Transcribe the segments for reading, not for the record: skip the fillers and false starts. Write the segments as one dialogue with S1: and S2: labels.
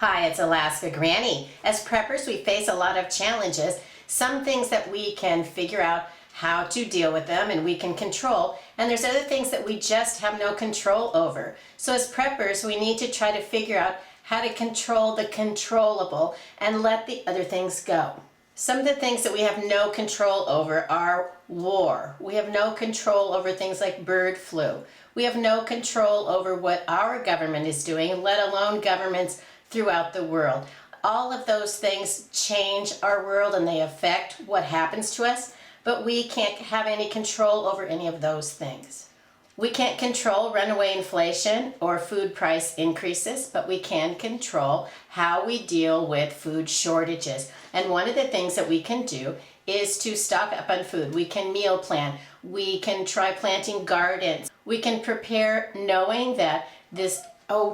S1: Hi, it's Alaska Granny. As preppers, we face a lot of challenges. Some things that we can figure out how to deal with them and we can control, and there's other things that we just have no control over. So as preppers, we need to try to figure out how to control the controllable and let the other things go. Some of the things that we have no control over are war. We have no control over things like bird flu. We have no control over what our government is doing, let alone governments throughout the world. All of those things change our world and they affect what happens to us, but we can't have any control over any of those things. We can't control runaway inflation or food price increases, but we can control how we deal with food shortages. And one of the things that we can do is to stock up on food. We can meal plan. We can try planting gardens. We can prepare knowing that this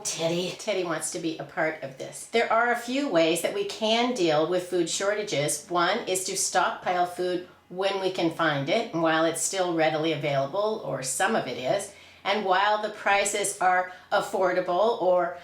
S1: Teddy wants to be a part of this. There are a few ways that we can deal with food shortages. One is to stockpile food when we can find it, and while it's still readily available, or some of it is, and while the prices are affordable or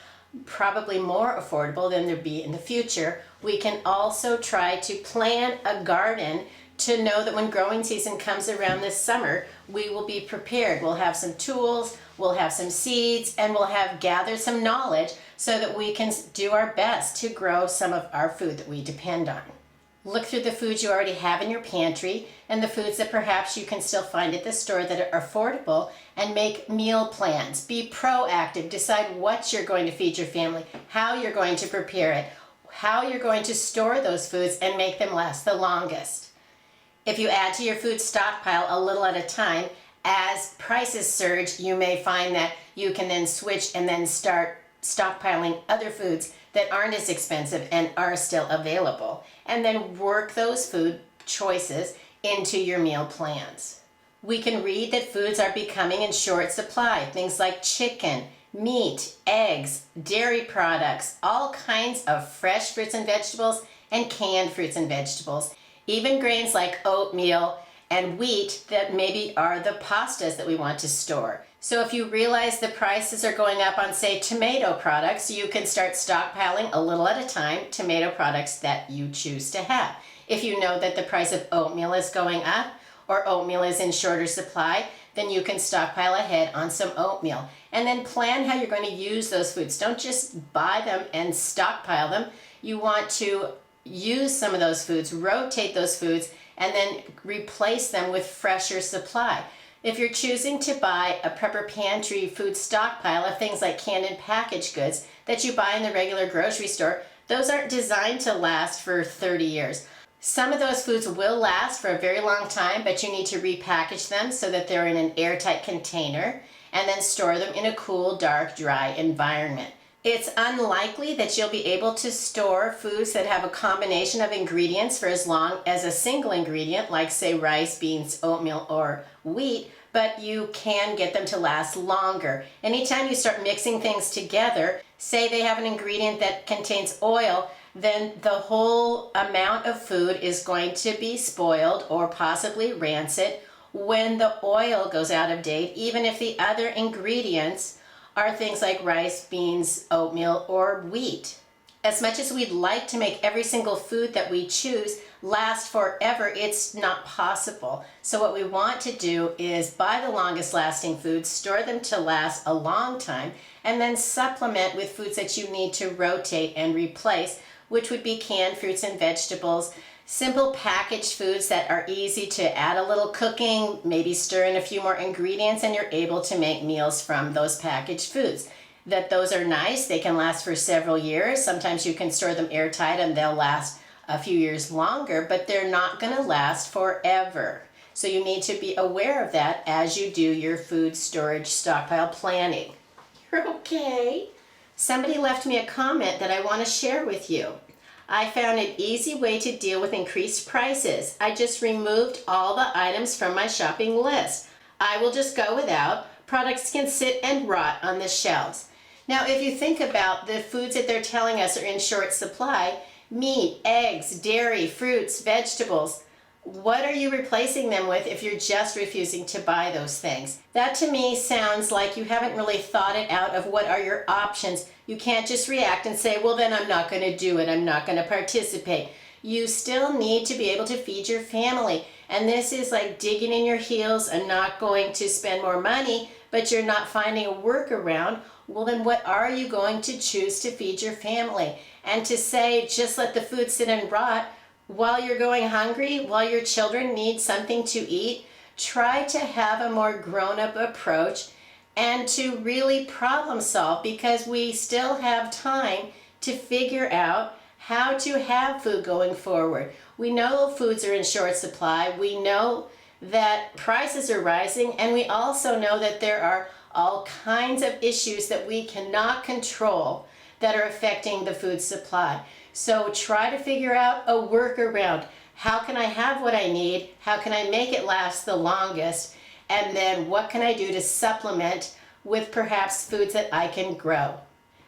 S1: probably more affordable than they'll be in the future, we can also try to plan a garden to know that when growing season comes around this summer, we will be prepared. We'll have some tools, we'll have some seeds, and we'll have gathered some knowledge so that we can do our best to grow some of our food that we depend on. Look through the foods you already have in your pantry and the foods that perhaps you can still find at the store that are affordable, and make meal plans. Be proactive. Decide what you're going to feed your family, how you're going to prepare it, how you're going to store those foods and make them last the longest. If you add to your food stockpile a little at a time, as prices surge, you may find that you can then switch and then start stockpiling other foods that aren't as expensive and are still available, and then work those food choices into your meal plans. We can read that foods are becoming in short supply. Things like chicken, meat, eggs, dairy products, all kinds of fresh fruits and vegetables and canned fruits and vegetables. Even grains like oatmeal and wheat that maybe are the pastas that we want to store. So if you realize the prices are going up on, say, tomato products, you can start stockpiling a little at a time tomato products that you choose to have. If you know that the price of oatmeal is going up or oatmeal is in shorter supply, then you can stockpile ahead on some oatmeal. And then plan how you're going to use those foods. Don't just buy them and stockpile them. You want to use some of those foods, rotate those foods, and then replace them with fresher supply. If you're choosing to buy a prepper pantry food stockpile of things like canned and packaged goods that you buy in the regular grocery store, those aren't designed to last for 30 years. Some of those foods will last for a very long time, but you need to repackage them so that they're in an airtight container and then store them in a cool, dark, dry environment. It's unlikely that you'll be able to store foods that have a combination of ingredients for as long as a single ingredient, like say rice, beans, oatmeal, or wheat, but you can get them to last longer. Anytime you start mixing things together, say they have an ingredient that contains oil, then the whole amount of food is going to be spoiled or possibly rancid when the oil goes out of date, even if the other ingredients are things like rice, beans, oatmeal, or wheat. As much as we'd like to make every single food that we choose last forever, it's not possible. So what we want to do is buy the longest lasting foods, store them to last a long time, and then supplement with foods that you need to rotate and replace, which would be canned fruits and vegetables, simple packaged foods that are easy to add a little cooking, maybe stir in a few more ingredients, and you're able to make meals from those packaged foods. Those are nice, they can last for several years. Sometimes you can store them airtight and they'll last a few years longer, but they're not going to last forever. So you need to be aware of that as you do your food storage stockpile planning. You're okay. Somebody left me a comment that I want to share with you. I found an easy way to deal with increased prices. I just removed all the items from my shopping list. I will just go without. Products can sit and rot on the shelves. Now, if you think about the foods that they're telling us are in short supply, meat, eggs, dairy, fruits, vegetables, What are you replacing them with if you're just refusing to buy those things? That to me sounds like you haven't really thought it out of what are your options. You can't just react and say, well, then I'm not going to do it. I'm not going to participate. You still need to be able to feed your family. And this is like digging in your heels and not going to spend more money, but you're not finding a workaround. Well, then what are you going to choose to feed your family? And to say, just let the food sit and rot while you're going hungry, while your children need something to eat, try to have a more grown-up approach and to really problem solve, because we still have time to figure out how to have food going forward. We know foods are in short supply. We know that prices are rising, and we also know that there are all kinds of issues that we cannot control that are affecting the food supply. So try to figure out a workaround. How can I have what I need? How can I make it last the longest? And then what can I do to supplement with perhaps foods that I can grow?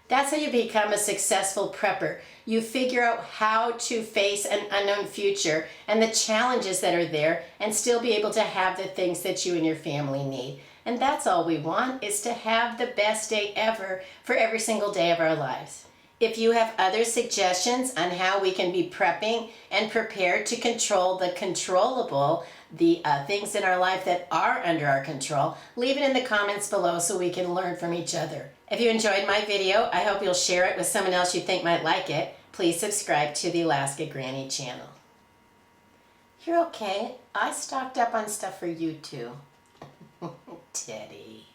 S1: That's how you become a successful prepper. You figure out how to face an unknown future and the challenges that are there and still be able to have the things that you and your family need. And that's all we want, is to have the best day ever for every single day of our lives. If you have other suggestions on how we can be prepping and prepared to control the controllable, the things in our life that are under our control, leave it in the comments below so we can learn from each other. If you enjoyed my video, I hope you'll share it with someone else you think might like it. Please subscribe to the Alaska Granny channel. You're okay. I stocked up on stuff for you too. Teddy.